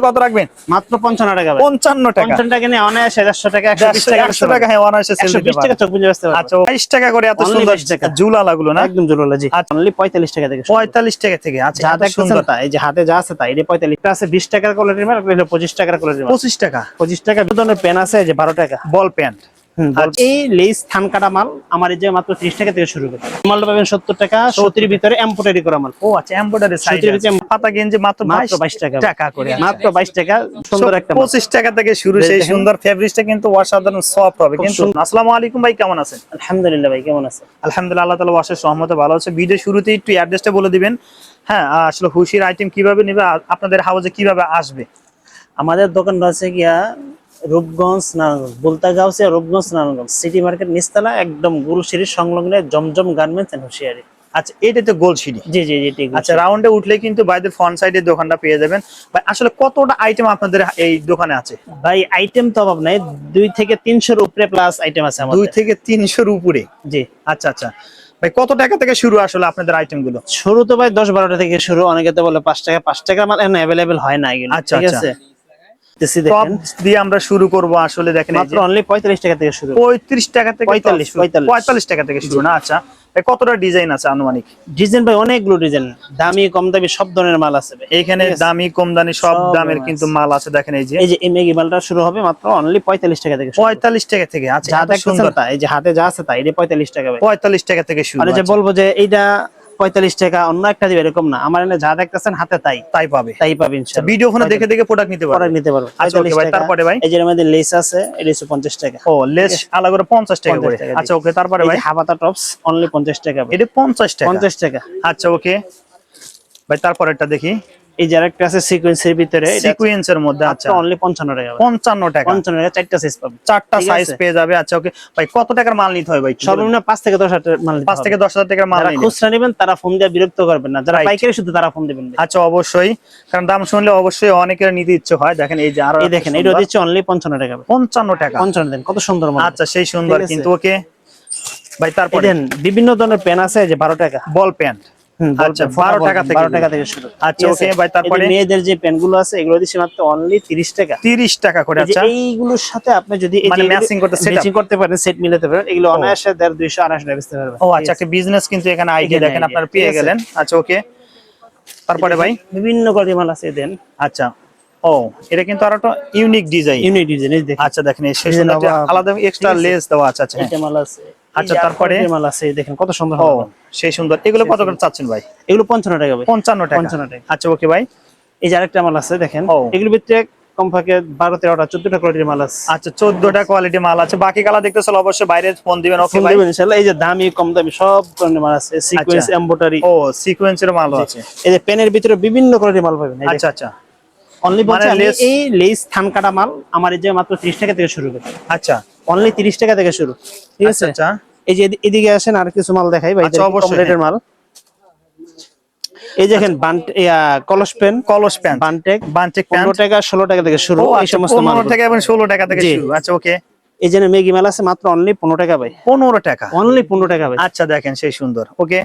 কত রাখবেন? মাত্র 55 টাকা। 55 টাকা। 55 টাকা নিয়ে অনায়াসে 150 টাকা 120 টাকা 100 টাকা হ্যাঁ অনায়াসে সেল দিতে 120 টাকা চোখ বুঝে আসতে পারবে। আচ্ছা 22 টাকা করে এত সুন্দর জুলালা গুলো না? একদম জুলালা জি। আচ্ছা অনলি 45 টাকা থেকে। 45 টাকা থেকে। আচ্ছা যা এত দেখতেছেন সুন্দর তা এই যে হাতে যা আছে তাই এটা 45 টা আছে 20 টাকার কোয়ালিটির মাল, এটা 25 টাকার কোয়ালিটির মাল। 25 টাকা। 25 টাকা দুধনের পেন আছে এই যে 12 টাকা বল পেন। এই লেস থান কাটা মাল আমার এই যে মাত্র 30 টাকা থেকে শুরু করে। মালটা পাবেন 70 টাকা, 70 ভিতরে এমব্রয়ডারি করা মাল। ও আচ্ছা এমব্রয়ডারি সাইড আছে। পাতা গেঞ্জি মাত্র 22 টাকা করে। মাত্র 22 টাকা সুন্দর একটা 25 টাকা থেকে শুরু। সেই সুন্দর ফেব্রিক্সটা কিন্তু অসাধারণ সফট হবে কিন্তু। আসসালামু আলাইকুম ভাই, কেমন আছেন? আলহামদুলিল্লাহ ভাই, কেমন আছেন? আলহামদুলিল্লাহ, আল্লাহ তাআলা অশেষ রহমতে ভালো আছে। ভিডিও শুরুতে একটু অ্যাড্রেসটা বলে দিবেন। হ্যাঁ আসলে খুশির আইটেম কিভাবে নেবে, আপনাদের হাউজে কিভাবে আসবে? আমাদের দোকান রয়েছে গিয়া রূপগঞ্জ নারায়ণগঞ্জ, বুলতাগাঁওসে রূপগঞ্জ নারায়ণগঞ্জ সিটি মার্কেট নিচতলা, একদম গুলশিরি সংলগ্ন জমজম গার্মেন্টস এন্ড হুশিয়ারি। আচ্ছা এটা তো গোলশিরি। জি জি জি ঠিক। আচ্ছা রাউন্ডে উঠলে কিন্তু বাইদের ফ্রন্ট সাইডে দোকানটা পেয়ে যাবেন। ভাই আসলে কতটা আইটেম আপনাদের এই দোকানে আছে? ভাই আইটেম তো অভাব নাই, 2 থেকে 300 এর উপরে প্লাস আইটেম আছে আমাদের। 2 থেকে 300 এর উপরে। জি আচ্ছা আচ্ছা ভাই কত টাকা থেকে শুরু আসলে আপনাদের আইটেম গুলো? শুরু তো ভাই 10-12 টাকা থেকে শুরু, অনেকে তো বলে 5 টাকা মাল এখন अवेलेबल হয় না এগুলো। আচ্ছা ঠিক আছে টপ দিয়ে আমরা শুরু করব। আসলে দেখেন মাত্র অনলি 45 টাকা থেকে শুরু। 35 টাকা থেকে 45 টাকা থেকে শুরু না? আচ্ছা কতটা ডিজাইন আছে আনুমানিক? ডিজাইন ভাই অনেকগুলো ডিজাইন, দামি কম দামি সব ধরনের মাল আছে ভাই। এইখানে দামি কম দামি সব দামের কিন্তু মাল আছে। দেখেন এই যে এই মেগি মালটা শুরু হবে মাত্র অনলি 45 টাকা থেকে। 45 টাকা থেকে। আচ্ছা যা এত দেখতেছেন সুন্দর। তা এই যে হাতে যা আছে তাই এটা 45 টাকা ভাই। 45 টাকা থেকে শুরু। আর যে বলবো যে এইটা 45 টাকা অন্য একটা দিবে এরকম না, আমার এখানে যা দেখতেছেন হাতে তাই পাবে ইনশাআল্লাহ। ভিডিও ফোনে দেখে দেখে প্রোডাক্ট নিতে পারবে। আচ্ছা ওকে ভাই তারপরে ভাই এই যে আমাদের লেস আছে এটা 50 টাকা। ও লেস আলাদা করে 50 টাকা করে। আচ্ছা ওকে তারপরে ভাই হাবাতা টপস অনলি 50 টাকা ভাই। এটা 50 টাকা। 50 টাকা। আচ্ছা ওকে ভাই তারপরেরটা দেখি। এই যে আরেকটা আছে সিকোয়েন্সের ভিতরে, সিকোয়েন্সের মধ্যে। আচ্ছা অনলি 55 টাকা। 55 টাকা। 55 টাকা চারটা সাইজ পাবে, চারটা সাইজ পেয়ে যাবে। আচ্ছা ওকে ভাই কত টাকার মাল নিতে হয় ভাই? সর্বনিম্ন 5 থেকে 10 হাজার মাল নিতে হবে। 5 থেকে 10 হাজার টাকার মাল যারা নিলে খুচরা নেবেন তারা ফোন দিয়ে বিরক্ত করবেন না, যারা পাইকারি শুধু তারা ফোন দিবেন। আচ্ছা অবশ্যই, কারণ দাম শুনলে অবশ্যই অনেকের নিতে ইচ্ছে হয়। দেখেন এই যে আরো এই দেখেন এটা দিচ্ছে অনলি 55 টাকা। 55 টাকা। 55 দেন, কত সুন্দর মাল। আচ্ছা সেই সুন্দর কিন্তু। ওকে ভাই তারপরে দেন বিভিন্ন ধরনের পেন আছে যে 12 টাকা বল পেন। আচ্ছা 12 টাকা থেকে শুরু। আচ্ছা ওকে ভাই তারপরে মেয়েদের যে পেন গুলো আছে এগুলো দিচ্ছে মাত্র অনলি 30 টাকা। 30 টাকা করে। আচ্ছা এইগুলোর সাথে আপনি যদি এই মানে ম্যাচিং করতে পারেন, সেট মিলাতে পারেন, এগুলো অনায়াসে 150 200 টাকা বেচতে পারবেন। ও আচ্ছা একটা বিজনেস কিন্তু এখানে আইডিয়া দেখেন আপনারা পেয়ে গেলেন। আচ্ছা ওকে তারপরে ভাই বিভিন্ন কোয়ালিটির মাল আছে দেন। আচ্ছা ও এটা কিন্তু আর একটা ইউনিক ডিজাইন। এই দেখেন। আচ্ছা দেখেন এই শেষটা আলাদা এক্সট্রা লেস দেওয়া আছে। আচ্ছা এটা মাল আছে। আচ্ছা তারপরে মাল আছে দেখেন কত সুন্দর। ও সেই সুন্দর। এগুলো কত করে চাচ্ছেন ভাই? এগুলো 55 টাকা ভাই। 55 টাকা। আচ্ছা ওকে ভাই এই যে আরেকটা মাল আছে দেখেন, এগুলোর ভিতরে কমপক্ষে 12-13টা 14টা কোয়ালিটির মাল আছে। আচ্ছা 14টা কোয়ালিটি মাল আছে। বাকি কালার দেখতে চলো অবশ্যই বাইরে ফোন দিবেন। ওকে ভাই ইনশাআল্লাহ। এই যে দামি কম দামি সব ধরনের মাল আছে, সিকোয়েন্স এমব্রয়ডারি। ও সিকোয়েন্সের মালও আছে। এই যে পেনের ভিতরে বিভিন্ন কোয়ালিটির মাল পাবেন। আচ্ছা আচ্ছা অনলি এই লেস থান কাটা মাল আমার এই যে মাত্র 30 টাকা থেকে শুরু করে। আচ্ছা অনলি 30 টাকা থেকে শুরু। ঠিক আছে। আচ্ছা এই যে এদিকে আসেন আর কিছু মাল দেখাই ভাই। কম রেটের মাল এই দেখেন কলস পেন বানটেক 15 টাকা 16 টাকা থেকে শুরু। এই সমস্ত মাল 15 টাকা এবং 16 টাকা থেকে শুরু। আচ্ছা ওকে এই যে মেগি মাল আছে মাত্র অনলি 15 টাকা ভাই। 15 টাকা। অনলি 15 টাকা ভাই। আচ্ছা দেখেন সেই সুন্দর। ওকে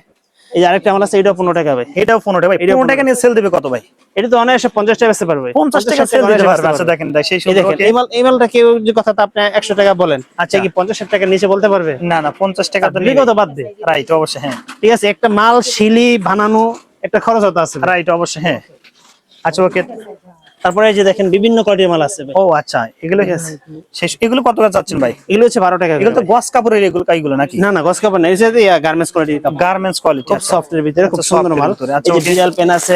এই যে আরেকটা মাল আছে এটাও 15 টাকা ভাই। এটাও 15 টাকা ভাই। 15 টাকা নিয়ে সেল দিবে কত ভাই? এটা তো অনায়াসে 50 টাকা বেচতে পারবে। 50 টাকা সেল দিতে পারবে। আচ্ছা দেখেন সেই সুন্দর। ওকে এই মালটা কেউ যে কথাটা আপনি 100 টাকা বলেন, আচ্ছা কি 50 টাকার নিচে বলতে পারবে? না না 50 টাকা তো নিয়ে কত বাদ দে। রাইট অবশ্যই হ্যাঁ। ঠিক আছে, একটা মাল শিলি বানানো একটা খরচ হতে আছে। রাইট অবশ্যই হ্যাঁ। আচ্ছা ওকে তারপরে এই যে দেখেন বিভিন্ন কোয়ালিটির মাল আছে ভাই। ও আচ্ছা এগুলো শেষ। এগুলো কত করে চাচ্ছেন ভাই? এগুলো হচ্ছে 12 টাকা। এগুলো তো গস কাপড়ের এগুলো নাকি? না না গস কাপড় না, এটা গার্মেন্টস কোয়ালিটি কাপড়। গার্মেন্টস কোয়ালিটি খুব সফট এর ভিতরে খুব সুন্দর মাল। এই যে বিড়াল পেন আছে,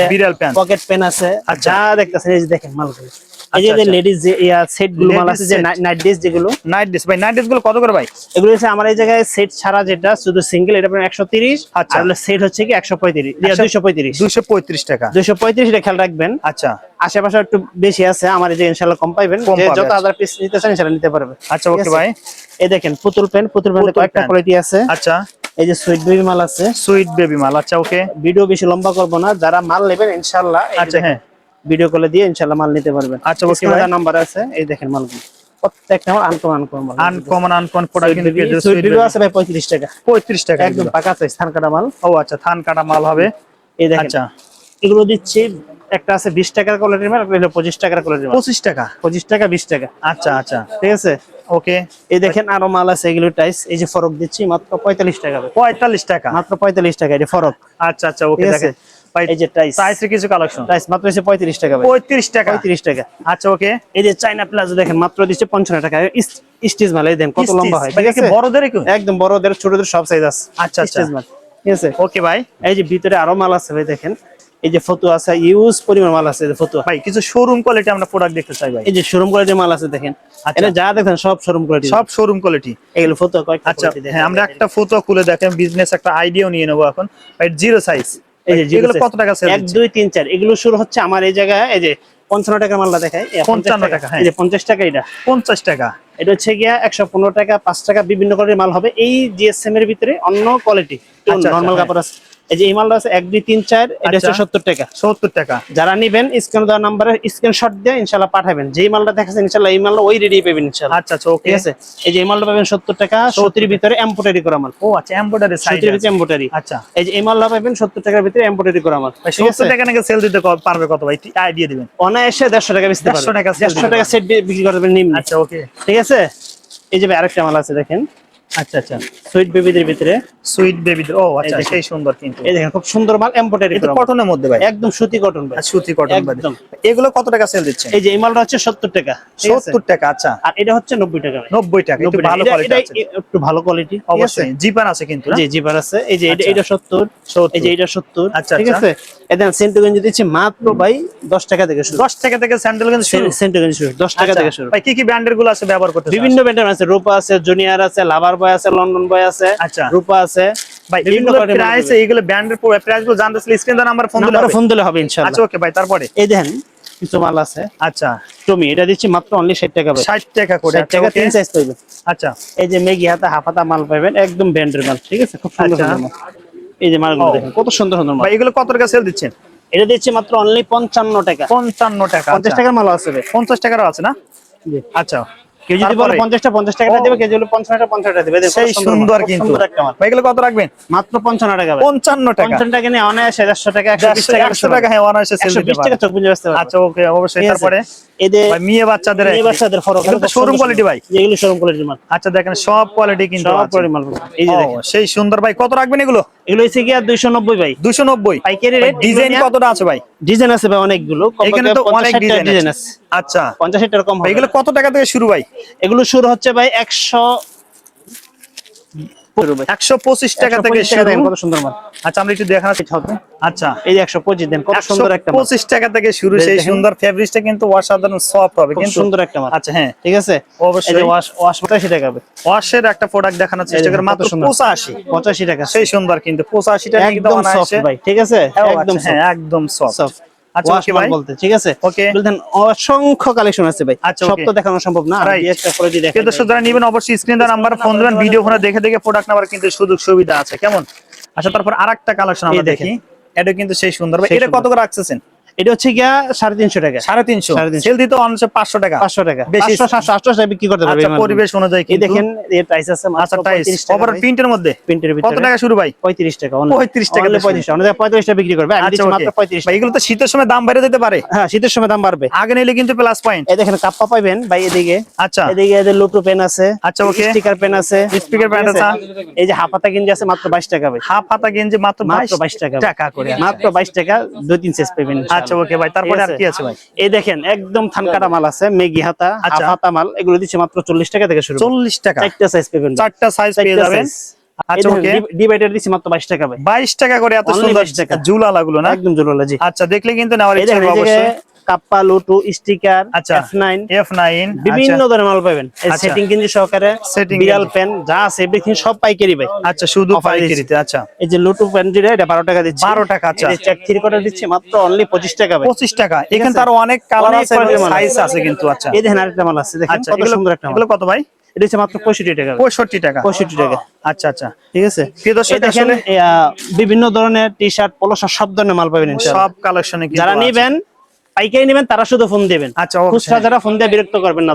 পকেট পেন আছে। যা দেখতেছেন এই যে দেখেন মালগুলো। এই যে লেডিস যে সেট গুলো মাল আছে যে নাইট ড্রেস যেগুলো। নাইট ড্রেস ভাই নাইট ড্রেস গুলো কত করে ভাই? এগুলো হচ্ছে আমার এই জায়গায় সেট ছাড়া যেটা শুধু সিঙ্গেল এটা 130। আর সেট হচ্ছে কি 135 235 টাকা। 235 এটা খেয়াল রাখবেন। আচ্ছা আশেপাশে একটু বেশি আছে, আমার এই যে ইনশাআল্লাহ কম পাইবেন। যে যত হাজার পিস নিতে চান ইনশাআল্লাহ নিতে পারবে। আচ্ছা ওকে ভাই এই দেখেন পুতুল পেন কয়েকটা কোয়ালিটি আছে। আচ্ছা এই যে সুইট বেবি মাল আছে। সুইট বেবি মাল। আচ্ছা ওকে ভিডিও বেশি লম্বা করব না, যারা মাল নেবেন ইনশাআল্লাহ আচ্ছা হ্যাঁ ভিডিও কলে দিয়ে ইনশাআল্লাহ মাল নিতে পারবেন। আচ্ছা ওকে ভাই নাম্বার আছে এই দেখেন মালগুলো প্রত্যেকটা মাল আনকমন প্রোডাক্ট কিন্তু পেয়ে যাচ্ছে। সুইট বেবি আছে ভাই 35 টাকা। 35 টাকা একদম পাকা চাই থান কাটা মাল। ও আচ্ছা থান কাটা মাল হবে। এই দেখেন আচ্ছা এগুলো দিচ্ছি একটা আছে 20 টাকার কোয়ালিটির মাল, একটা হলো 25 টাকার কোয়ালিটির মাল। 25 টাকা। 25 টাকা 20 টাকা। আচ্ছা আচ্ছা, ঠিক আছে। ওকে। এই দেখেন আরো মাল আছে, এগুলো টাইস, এই যে ফরক দিচ্ছি মাত্র 45 টাকা। 45 টাকা, মাত্র 45 টাকা এটা ফরক। আচ্ছা আচ্ছা, ওকে। দেখেন ভাই, এই যে টাইস, টাইসের কিছু কালেকশন, টাইস মাত্র হচ্ছে 35 টাকা ভাই। 35 টাকা, 35 টাকা। আচ্ছা ওকে। এই যে চাইনা প্লাজো দেখেন মাত্র দিচ্ছে 55 টাকা। স্টিচ মাল, এই দেখেন কত লম্বা হয়। ঠিক আছে, বড়দের একদম বড়দের ছোটদের সব সাইজ আছে। আচ্ছা আচ্ছা, স্টিচ মাল। ঠিক আছে, ওকে ভাই। এই যে ভিতরে আরো মাল আছে ভাই, দেখেন এই যে ফতুয়া আছে, ইউজ পরিমাণ মাল আছে। এই যে ফতুয়া ভাই, কিছু শোরুম কোয়ালিটি আমরা প্রোডাক্ট দেখতে চাই ভাই। এই যে শোরুম কোয়ালিটির মাল আছে দেখেন। আচ্ছা, এটা যা দেখেন সব শোরুম কোয়ালিটি, সব শোরুম কোয়ালিটি। এগুলো ফতুয়া কয়েকটা। আচ্ছা হ্যাঁ, আমরা একটা ফতুয়া খুলে দেখেন, বিজনেস একটা আইডিয়াও নিয়ে নেবো এখন। ভাই জিরো সাইজ, এই যে এগুলো কত টাকা সেল 1 2 3 4 এগুলো শুরু হচ্ছে আমার এই জায়গায়। এই যে 55 টাকার মালটা দেখায়, 55 টাকা। হ্যাঁ, এই যে 50 টাকা, এটা 50 টাকা। এটা হচ্ছে গিয়া 115 টাকা, 5 টাকা, বিভিন্ন কোয়ালিটির মাল হবে। এই জিএসএম এর ভিতরে অন্য কোয়ালিটি নরমাল কাপড় আছে। এই যে এই মালটা আছে 1 2 3 4, এটা হচ্ছে 70 টাকা। 70 টাকা। যারা নেবেন স্ক্রিনে দেওয়া নম্বরে স্ক্রিনশট দিয়ে ইনশাআল্লাহ পাঠাবেন। যেই মালটা দেখাচ্ছেন ইনশাআল্লাহ এই মালটা ওই রেডি পাবেন ইনশাআল্লাহ। আচ্ছা আচ্ছা, ওকে। ঠিক আছে, এই যে এই মালটা পাবেন 70 টাকা, 70 এর ভিতরে এমব্রয়ডারি করা মাল। ও আচ্ছা, এমব্রয়ডারি সাইজ, 70 এর ভিতরে এমব্রয়ডারি। আচ্ছা, এই যে এই মালটা পাবেন 70 টাকার ভিতরে এমব্রয়ডারি করা মাল। ভাই 70 টাকা নাকি সেল দিতে পারবে কত ভাই, আইডিয়া দিবেন? অনায়াসে 150 টাকা বেচতে পারবেন। 150 টাকা, 150 টাকা সেট বিক্রি করতে পারবেন নিম্ন। আচ্ছা ওকে, ঠিক আছে। এই যে ভাই আরেকটা মাল আছে দেখেন, আচ্ছা আচ্ছা, সুইট বেবিদের ভিতরে। সুইট বেবিদের, ও আচ্ছা, সেই সুন্দর। কিন্তু এই দেখেন খুব সুন্দর মাল, এমব্রয়ডারি এটা করা, কটনের মধ্যে ভাই, একদম সুতি কটন ভাই, সুতি কটন ভাই। একদম। এগুলো কত টাকা সেল দিচ্ছেন? এই যে এই মালটা হচ্ছে 70 টাকা। 70 টাকা, আচ্ছা। আর এটা হচ্ছে 90 টাকা ভাই। 90 টাকা, একটু ভালো কোয়ালিটি আছে। একটু ভালো কোয়ালিটি, অবশ্যই জিপার আছে কিন্তু না? জি জিপার আছে। এই যে এটা 70, এই যে এটা 70। আচ্ছা, ঠিক আছে। এদেন সেন্টু গঞ্জি দিচ্ছি মাত্র ভাই 10 টাকা থেকে শুরু। 10 টাকা থেকে স্যান্ডেল কিন্তু শুরু, সেন্টু গঞ্জি শুরু 10 টাকা থেকে শুরু। ভাই কি কি ব্র্যান্ডের গুলো আছে ব্যবহার করতে? বিভিন্ন ব্র্যান্ডের আছে, রূপা আছে, জুনিয়র আছে, লাভার বয় আছে, লন্ডন বয় আছে। আচ্ছা, রূপা আছে ভাই। বিভিন্ন প্রাইস, এইগুলো ব্র্যান্ডের প্রাইস গুলো জানতে চাইলে স্ক্রিন দা নাম্বার ফোন দিলে হবে ইনশাআল্লাহ। আচ্ছা ওকে ভাই, তারপরে এই দেখেন কিছু মাল আছে। আচ্ছা, টমি এটা দিচ্ছি মাত্র অনলি 60 টাকা ভাই। 60 টাকা করে, 60 টাকা 3 সাইজ পাবেন। আচ্ছা, এই যে মেগি হাতা হাফাতা মাল পাবেন, একদম ব্র্যান্ডের মাল। ঠিক আছে, খুব সুন্দর সুন্দর মাল। এই যে মালগুলো দেখেন কত সুন্দর সুন্দর মাল। ভাই এগুলো কত টাকা সেল দিচ্ছেন? এটা দিচ্ছি মাত্র অনলি 55 টাকা। 55 টাকা, 50 টাকার মাল আছে ভাই। 50 টাকারও আছে না? জি। আচ্ছা, কেউ যদি বলে 50 টাকাটা দেবে, কেউ যদি বলে 50 টাকা দেবে। সেই সুন্দর কিন্তু। ভাই এগুলো কত রাখবেন? মাত্র 55 টাকা ভাই। 55 টাকা। 55 টাকা নিয়ে অনায়াসে 150 টাকা, 120 টাকা, 100 টাকা, হ্যাঁ অনায়াসে সেল দিতে 120 টাকা চোখ বুঝে বেচতে পারবেন। আচ্ছা ওকে, অবশ্যই। তারপরে এদের ভাই মেয়ে বাচ্চাদের ফরক, এগুলো তো শোরুম কোয়ালিটি ভাই, এগুলো শোরুম কোয়ালিটির মাল। আচ্ছা দেখেন সব কোয়ালিটি কিন্তু সব আছে। কোয়ালিটির মাল। এই যে দেখেন সেই সুন্দর। ভাই কত রাখবেন এগুলো? এগুলো হচ্ছে কি 290 ভাই। 290 পাইকারি রেট। ডিজাইন কতটা আছে ভাই? ডিজাইন আছে ভাই অনেকগুলো, এখানে তো অনেক ডিজাইন আছে। আচ্ছা, 50 টাকা কম হবে। এগুলো কত টাকা থেকে শুরু ভাই? এগুলো শুরু হচ্ছে ভাই 125 টাকা থেকে শুরু। কত সুন্দর মাল। আচ্ছা, আমরা একটু দেখাচ্ছি হবে। আচ্ছা, এই যে 125 দেন, কত সুন্দর একটা মাল। 125 টাকা থেকে শুরু। সেই সুন্দর ফেব্রিক্সটা কিন্তু অসাধারণ সফট হবে, কিন্তু সুন্দর একটা মাল। আচ্ছা হ্যাঁ, ঠিক আছে। অবশ্যই। এই যে ওয়াশ 85 টাকা হবে। ওয়াশের একটা প্রোডাক্ট দেখানোর চেষ্টা করে মাত্র 85 টাকা। সেই সুন্দর কিন্তু 85 টাকা কিন্তু একদম সফট ভাই। ঠিক আছে, একদম হ্যাঁ, একদম সফট। আচ্ছা ওয়াশ মাল বলতে, ঠিক আছে। ওকে, বলতেন অসংখ্য কালেকশন আছে ভাই। আচ্ছা, সব তো দেখানো সম্ভব না, আমি একটা করে দিই দেখেন। দর্শক যারা নেবেন অবশ্যই স্ক্রিন দা নাম্বার ফোন দিবেন, ভিডিও ফোনে দেখে দেখে প্রোডাক্ট নেওয়ার কিন্তু সুযোগ সুবিধা আছে, কেমন? আচ্ছা, তারপর আরেকটা কালেকশন আমরা দেখি। এটা কিন্তু সেই সুন্দর ভাই। এটা কত করে রাখছেন? এটা হচ্ছে গিয়া 350 টাকা। 350 সেল দিতে অনছে 500 টাকা। 500 টাকা, বেশি 500 700 টাকা বিক্রি করতে পারবে। আচ্ছা, পরিবেশ অনুযায়ী এই দেখেন এর প্রাইস আছে মাত্র 35 টাকা। ওভার প্রিন্টের মধ্যে প্রিন্টের ভিতরে কত টাকা শুরু ভাই? 35 টাকা। 35 টাকা, 35 টাকা। 45 টাকা বিক্রি করবে, আমি দিচ্ছি মাত্র 35 ভাই। এগুলো তো শীতের সময় দাম বেড়ে যেতে পারে। হ্যাঁ, শীতের সময় দাম বাড়বে। আগে নিলে কিন্তু প্লাস পয়েন্ট। এই দেখেন কাপ্পা পাবেন ভাই এদিকে। আচ্ছা, এদিকে এদের লুটু পেন আছে। আচ্ছা ওকে, স্টিকার পেন আছে, স্পিকার পেন আছে। এই যে হাফ হাতা গেঞ্জি আছে মাত্র 22 টাকা ভাই। হাফ হাতা গেঞ্জি মাত্র 22 টাকা করে, মাত্র 22 টাকা, 2-3 সাইজ পাবেন। আচ্ছা ওকে ভাই, তারপরে আর কি আছে ভাই? এই দেখেন একদম থানকাটা মাল আছে, মেগি হাতা, হাফ হাতা মাল। এগুলো দিচ্ছে মাত্র 40 টাকা থেকে শুরু। 40 টাকা, 4টা সাইজ পাবেন, 4টা সাইজ পেয়ে যাবেন। আচ্ছা ওকে, ডিভাইডার দিচ্ছি মাত্র 22 টাকা ভাই। 22 টাকা করে, এত সুন্দর জুলালা গুলো না? একদম জুলালা, জি। আচ্ছা, দেখলে কিন্তু নেওয়ার ইচ্ছা হবে অবশ্যই। কাপ্পা, লুটু, স্টিকার, আচ্ছা F9 বিভিন্ন ধরনের মাল পাবেন। এই সেটিং কিনজি সহকারে, বিড়াল পেন যা আছে এভরিথিং সব পাইকারি ভাই। আচ্ছা, শুধু পাইকারিতে। আচ্ছা, এই যে লুটু পেন যেটা, এটা 12 টাকা দিচ্ছি। 12 টাকা। আচ্ছা, এই চেক 3 কোয়ার্টার দিচ্ছি মাত্র অনলি 25 টাকা ভাই। 25 টাকা। এখানে তার অনেক কালার আছে, সাইজ আছে কিন্তু। আচ্ছা, এই দেখেন আরেকটা মাল আছে, দেখেন কত সুন্দর একটা মাল। এগুলো কত ভাই? এটা হচ্ছে মাত্র 65 টাকা। 65 টাকা, 65 টাকা। আচ্ছা আচ্ছা, ঠিক আছে। প্রিয় দর্শক, দেখেন বিভিন্ন ধরনের টি-শার্ট, পোলো শার্ট সব ধরনের মাল পাবেন ইনশাআল্লাহ। সব কালেকশনে কিন্তু যারা নেবেন পাইকারি নেবেন তারা শুধু ফোন দিবেন। আচ্ছা, খুচরা যারা ফোন দিয়ে বিরক্ত করবেন না।